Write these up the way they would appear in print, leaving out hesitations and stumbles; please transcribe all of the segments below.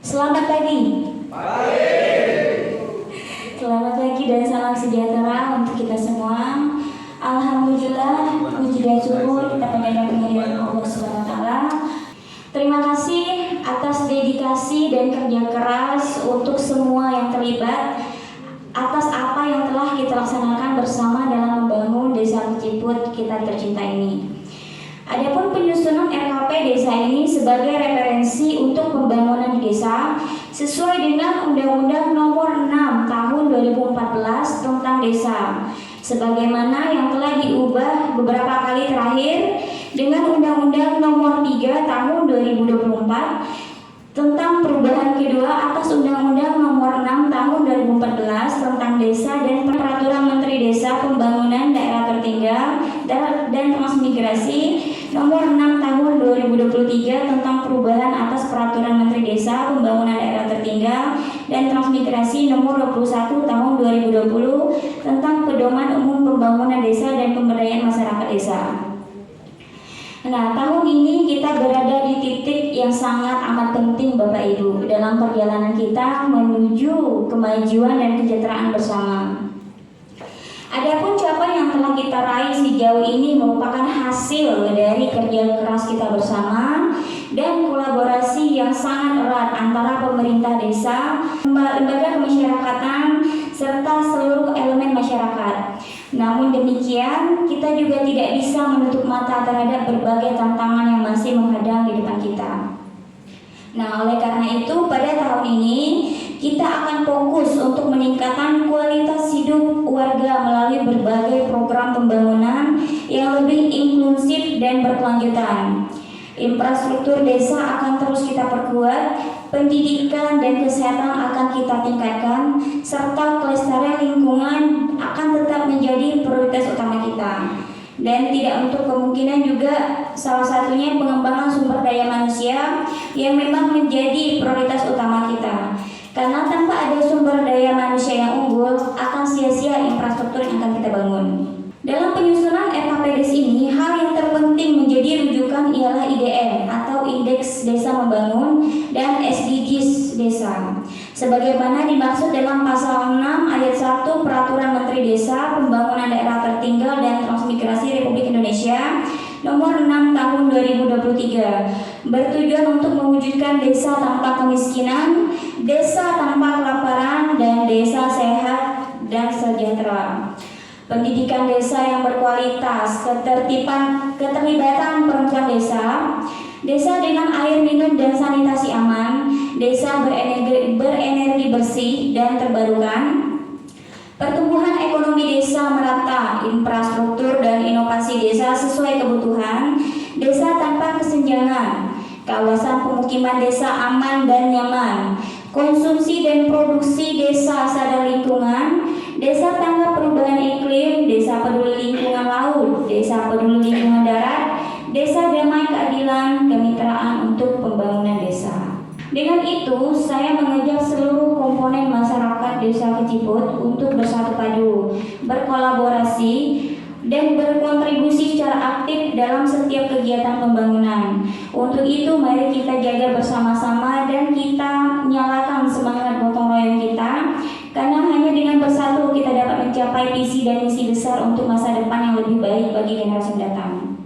Selamat pagi. Selamat pagi dan salam sejahtera untuk kita semua. Alhamdulillah, puji dan syukur kita panjatkan kehadiran Allah SWT. Terima kasih atas dedikasi dan kerja keras untuk semua yang terlibat atas apa yang telah kita laksanakan bersama dalam membangun Desa Keciput kita tercinta ini. Adapun penyusunan RKP desa ini sebagai referensi untuk pembangunan di desa sesuai dengan Undang-Undang Nomor 6 Tahun 2014 tentang desa, sebagaimana yang telah diubah beberapa kali terakhir dengan Undang-Undang Nomor 3 Tahun 2024 tentang perubahan kedua atas Undang-Undang Nomor 6 Tahun 2014 tentang desa dan Peraturan Menteri Desa Pembangunan Daerah Tertinggal dan Transmigrasi Nomor 6 Tahun 2023 tentang perubahan atas Peraturan Menteri Desa Pembangunan Daerah Tertinggal dan Transmigrasi Nomor 21 Tahun 2020 tentang Pedoman Umum Pembangunan Desa dan Pemberdayaan Masyarakat Desa. Nah, tahun ini kita berada di titik yang sangat amat penting Bapak Ibu dalam perjalanan kita menuju kemajuan dan kesejahteraan bersama. Adapun capaian yang telah kita raih sejauh ini merupakan hasil dari kerja keras kita bersama dan kolaborasi yang sangat erat antara pemerintah desa, lembaga kemasyarakatan, serta seluruh elemen masyarakat. Namun demikian, kita juga tidak bisa menutup mata terhadap berbagai tantangan yang masih menghadang di depan kita. Nah, oleh karena itu pada tahun ini kita akan fokus untuk meningkatkan kualitas hidup warga melalui berbagai program pembangunan yang lebih inklusif dan berkelanjutan. Infrastruktur desa akan terus kita perkuat, pendidikan dan kesehatan akan kita tingkatkan, serta kelestarian lingkungan akan tetap menjadi prioritas utama kita. Dan tidak untuk kemungkinan juga salah satunya pengembangan sumber daya manusia yang memang menjadi prioritas utama kita. Karena tanpa ada sumber daya manusia yang unggul, akan sia-sia infrastruktur yang akan kita bangun. Dalam penyusunan RKPDes ini, hal yang terpenting menjadi rujukan ialah IDM atau Indeks Desa Membangun dan SDGs Desa. Sebagaimana dimaksud dalam pasal 6 ayat 1 Peraturan Menteri Desa Pembangunan Daerah Tertinggal dan Transmigrasi Republik Indonesia Nomor 6 Tahun 2023, bertujuan untuk mewujudkan desa tanpa kemiskinan, desa tanpa kelaparan, dan desa sehat dan sejahtera. Pendidikan desa yang berkualitas, keterlibatan perempuan desa, desa dengan air minum dan sanitasi aman, desa berenergi bersih dan terbarukan, pertumbuhan ekonomi desa merata, infrastruktur dan inovasi desa sesuai kebutuhan, desa tanpa kesenjangan, kawasan pemukiman desa aman dan nyaman, konsumsi dan produksi desa sadar lingkungan, desa tanpa perubahan iklim, desa peduli lingkungan laut, desa peduli lingkungan darat, desa damai keadilan, kemitraan untuk pembangunan desa. Dengan itu, saya mengajak seluruh komponen masyarakat Desa Keciput untuk bersatu padu, berkolaborasi, dan berkontribusi secara aktif dalam setiap kegiatan pembangunan. Untuk itu, mari kita jaga bersama-sama dan kita nyalakan semangat gotong royong kita, karena hanya dengan bersatu kita dapat mencapai visi dan misi besar untuk masa depan yang lebih baik bagi generasi mendatang.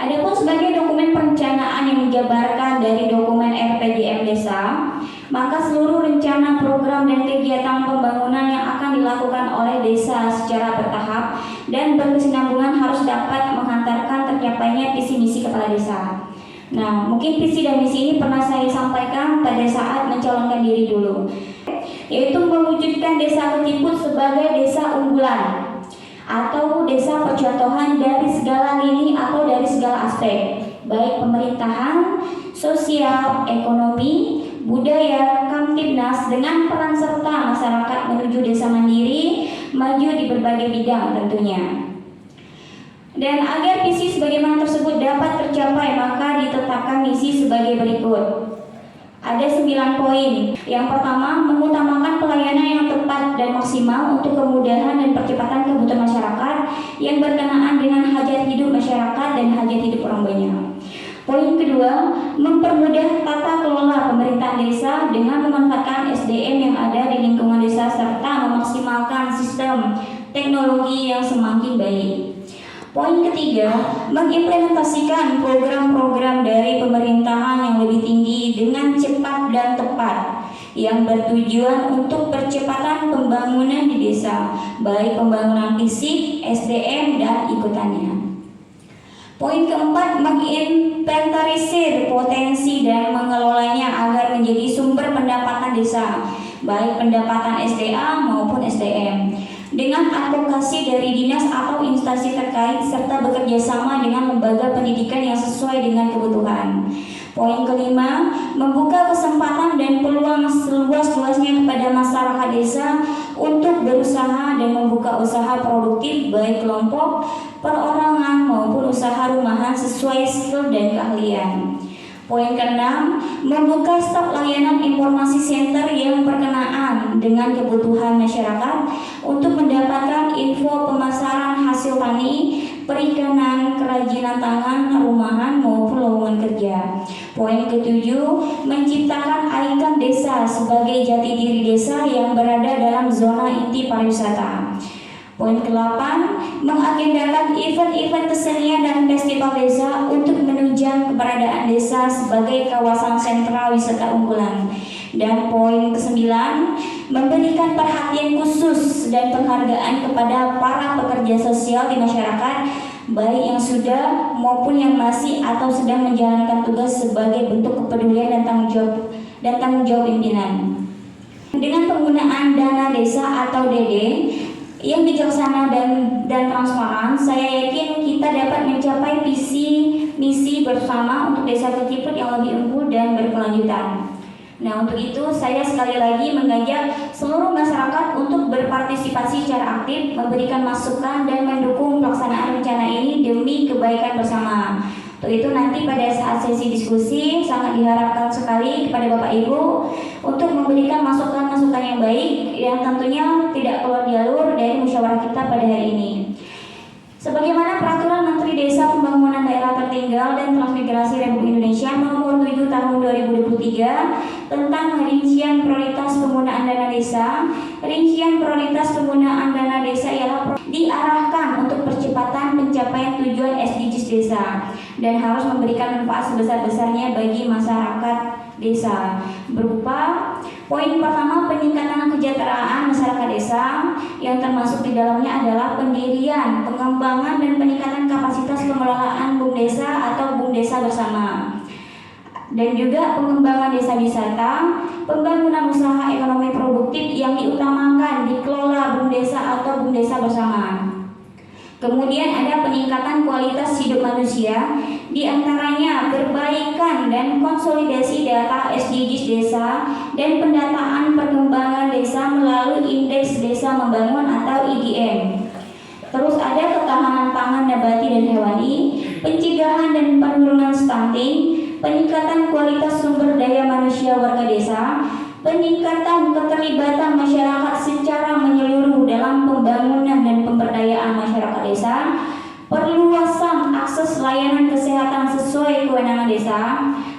Adapun sebagai dokumen perencanaan yang menjabarkan dari dokumen RPJM Desa, maka seluruh rencana, program, dan kegiatan pembangunan yang akan dilakukan oleh desa secara bertahap dan berkesinambungan harus dapat menghantarkan tercapainya visi misi kepala desa. Nah, mungkin visi dan misi ini pernah saya sampaikan pada saat mencalonkan diri dulu, yaitu mewujudkan Desa Keciput sebagai desa unggulan atau desa percontohan dari segala lini atau dari segala aspek, baik pemerintahan, sosial, ekonomi, budaya, Kamtibnas, dengan peran serta masyarakat menuju desa mandiri, maju di berbagai bidang tentunya. Dan agar visi sebagaimana tersebut dapat tercapai, maka ditetapkan misi sebagai berikut. Ada 9 poin. Yang pertama, mengutamakan pelayanan yang tepat dan maksimal untuk kemudahan dan percepatan kebutuhan masyarakat yang berkenaan dengan hajat hidup masyarakat dan hajat hidup orang banyak. Poin kedua, mempermudah tata kelola pemerintahan desa dengan memanfaatkan SDM yang ada di lingkungan desa serta memaksimalkan sistem teknologi yang semakin baik. Poin ketiga, mengimplementasikan program-program dari pemerintahan yang lebih tinggi dengan cepat dan tepat yang bertujuan untuk percepatan pembangunan di desa, baik pembangunan fisik, SDM, dan ikutannya. Poin keempat, menginventarisir potensi dan mengelolanya agar menjadi sumber pendapatan desa, baik pendapatan SDA maupun SDM, dengan advokasi dari dinas atau instansi terkait serta bekerja sama dengan lembaga pendidikan yang sesuai dengan kebutuhan. Poin kelima, membuka kesempatan dan peluang seluas-luasnya kepada masyarakat desa untuk berusaha dan membuka usaha produktif baik kelompok, perorangan maupun usaha rumahan sesuai skill dan keahlian. Poin keenam, membuka staf layanan informasi center yang berkenaan dengan kebutuhan masyarakat untuk mendapatkan info pemasaran hasil tani, perikanan, kerajinan tangan, rumahan maupun lowongan kerja. Poin ketujuh, menciptakan ikon desa sebagai jati diri desa yang berada dalam zona inti pariwisata. Poin ke-8, mengagendakan event-event kesenian dan festival desa untuk menunjang keberadaan desa sebagai kawasan sentral wisata unggulan. Dan poin ke-9, memberikan perhatian khusus dan penghargaan kepada para pekerja sosial di masyarakat, baik yang sudah maupun yang masih atau sedang menjalankan tugas sebagai bentuk kepedulian dan tanggung jawab pimpinan. Dengan penggunaan dana desa atau DD yang bijaksana dan transparan, saya yakin kita dapat mencapai visi misi bersama untuk Desa Keciput yang lebih unggul dan berkelanjutan. Nah, untuk itu saya sekali lagi mengajak seluruh masyarakat untuk berpartisipasi secara aktif, memberikan masukan dan mendukung pelaksanaan rencana ini demi kebaikan bersama. Untuk itu nanti pada saat sesi diskusi sangat diharapkan sekali kepada Bapak Ibu untuk memberikan masukan-masukan yang baik yang tentunya tidak keluar jalur dari musyawarah kita pada hari ini. Sebagaimana Peraturan Menteri Desa Pembangunan Daerah Tertinggal dan Transmigrasi Republik Indonesia Nomor 7 Tahun 2023 tentang rincian prioritas penggunaan dana desa, rincian prioritas penggunaan dana desa ialah diarahkan untuk percepatan pencapaian tujuan SDGs desa dan harus memberikan manfaat sebesar-besarnya bagi masyarakat desa berupa poin pertama, peningkatan kesejahteraan masyarakat desa yang termasuk di dalamnya adalah pendirian, pengembangan dan peningkatan kapasitas pengelolaan BUMDesa atau BUMDesa bersama, dan juga pengembangan desa wisata, pembangunan usaha ekonomi produktif yang diutamakan dikelola BUMDesa atau BUMDesa bersama. Kemudian ada peningkatan kualitas hidup manusia, diantaranya perbaikan dan konsolidasi data SDGs desa dan pendataan perkembangan desa melalui Indeks Desa Membangun atau IDM. Terus ada ketahanan pangan nabati dan hewani, pencegahan dan penurunan stunting, peningkatan kualitas sumber daya manusia warga desa, peningkatan keterlibatan masyarakat secara menyeluruh dalam pembangunan dan pemberdayaan masyarakat desa, perluasan akses layanan kesehatan sesuai kewenangan desa,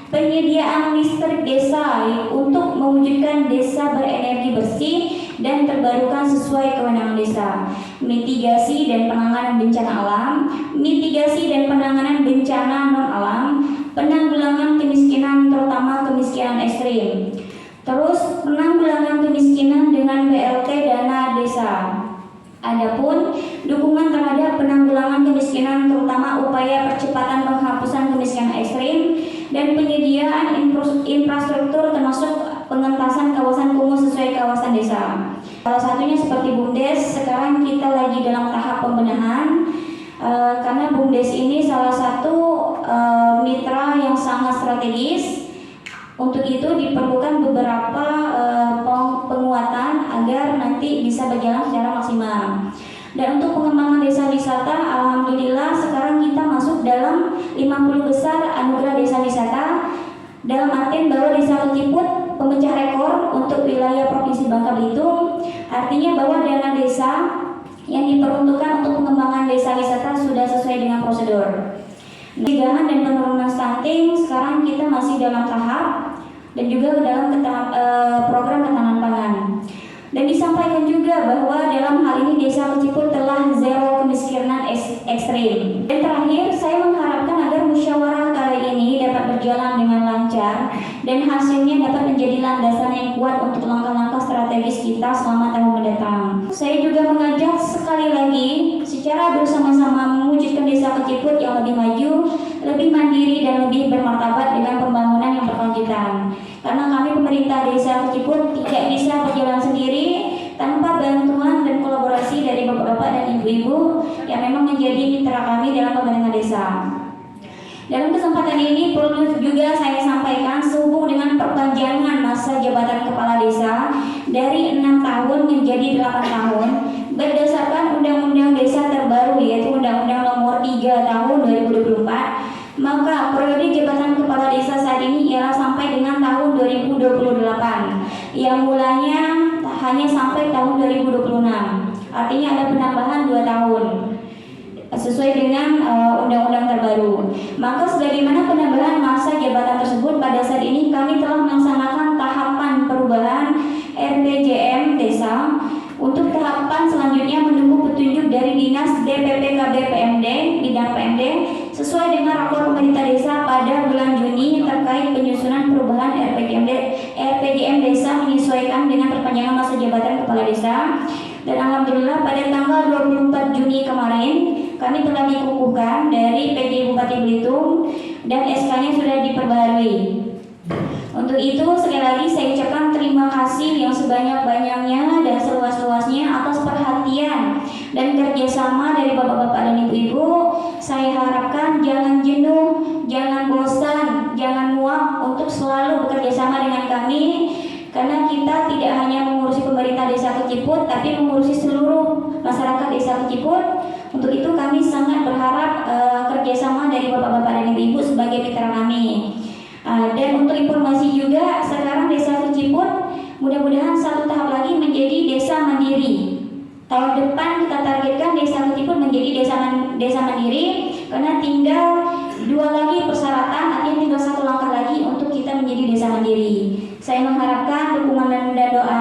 penyediaan listrik desa untuk mewujudkan desa berenergi bersih dan terbarukan sesuai kewenangan desa, mitigasi dan penanganan bencana alam, mitigasi dan penanganan bencana non-alam, penanggulangan kemiskinan terutama kemiskinan ekstrim. Terus penanggulangan kemiskinan dengan BLT dana desa. Adapun dukungan terhadap penanggulangan kemiskinan terutama upaya percepatan penghapusan kemiskinan ekstrim dan penyediaan infrastruktur termasuk pengentasan kawasan kumuh sesuai kawasan desa. Salah satunya seperti BUMDes, sekarang kita lagi dalam tahap pembenahan karena BUMDes ini salah satu mitra yang sangat strategis. Untuk itu diperlukan beberapa penguatan agar nanti bisa berjalan secara maksimal. Dan untuk pengembangan desa wisata, alhamdulillah sekarang kita masuk dalam 50 besar anugerah desa wisata, dalam artian bahwa Desa Keciput pemecah rekor untuk wilayah Provinsi Bangka Belitung. Artinya bahwa dana desa yang diperuntukkan untuk pengembangan desa wisata sudah sesuai dengan prosedur. Pencegahan dan penurunan stunting sekarang kita masih dalam tahap dan juga dalam program ketahanan pangan. Dan disampaikan juga bahwa dalam hal ini Desa Keciput telah zero kemiskinan ekstrim. Dan terakhir, saya mengharapkan agar musyawarah kali ini dapat berjalan dengan lancar dan hasilnya dapat menjadi landasan yang kuat untuk langkah-langkah strategis kita selama tahun mendatang. Saya juga mengajak sekali lagi secara bersama-sama mewujudkan Desa Keciput yang lebih maju, lebih mandiri dan lebih bermartabat dengan pembangunan yang berkelanjutan. Karena kami pemerintah Desa Keciput tidak bisa berjalan sendiri tanpa bantuan dan kolaborasi dari bapak-bapak dan ibu-ibu yang memang menjadi mitra kami dalam pemerintah desa. Dalam kesempatan ini perlu juga saya sampaikan sehubung dengan perpanjangan masa jabatan kepala desa dari 6 tahun menjadi 8 tahun berdasarkan Undang-Undang Desa terbaru yaitu Undang-Undang Nomor 3 Tahun 2024. Maka periode jabatan kepala desa saat ini ialah sampai dengan tahun 2028 yang mulanya hanya sampai tahun 2026. Artinya ada penambahan 2 tahun sesuai dengan undang-undang terbaru. Maka sebagaimana penambahan masa jabatan tersebut, pada saat ini kami telah melaksanakan tahapan perubahan RPJM desa. Untuk tahapan selanjutnya menunggu petunjuk dari Dinas DPPKB PMD bidang PMD sesuai dengan rapor pemerintah desa pada bulan Juni terkait penyusunan perubahan RPJM desa menyesuaikan dengan perpanjangan masa jabatan kepala desa. Dan alhamdulillah pada tanggal 24 Juni kemarin kami telah dikukuhkan dari PJ Bupati Belitung dan SK-nya sudah diperbarui. Untuk itu sekali lagi saya ucapkan terima kasih yang sebanyak-banyaknya dan seluas-luasnya atas perhatian dan kerjasama dari bapak-bapak dan ibu-ibu. Saya harapkan jangan jenuh, jangan bosan, jangan muak untuk selalu bekerjasama dengan kami, karena kita tidak hanya mengurusi pemerintah Desa Keciput tapi mengurusi seluruh masyarakat Desa Keciput. Untuk itu kami sangat berharap kerjasama dari bapak-bapak dan ibu-ibu sebagai mitra kami. Dan untuk informasi juga, sekarang Desa Keciput mudah-mudahan satu tahap lagi menjadi desa mandiri. Tahun depan kita targetkan Desa Keciput menjadi desa mandiri, karena tinggal 2 lagi persyaratan, artinya tinggal 1 langkah lagi untuk kita menjadi desa mandiri. Saya mengharapkan dukungan dan doa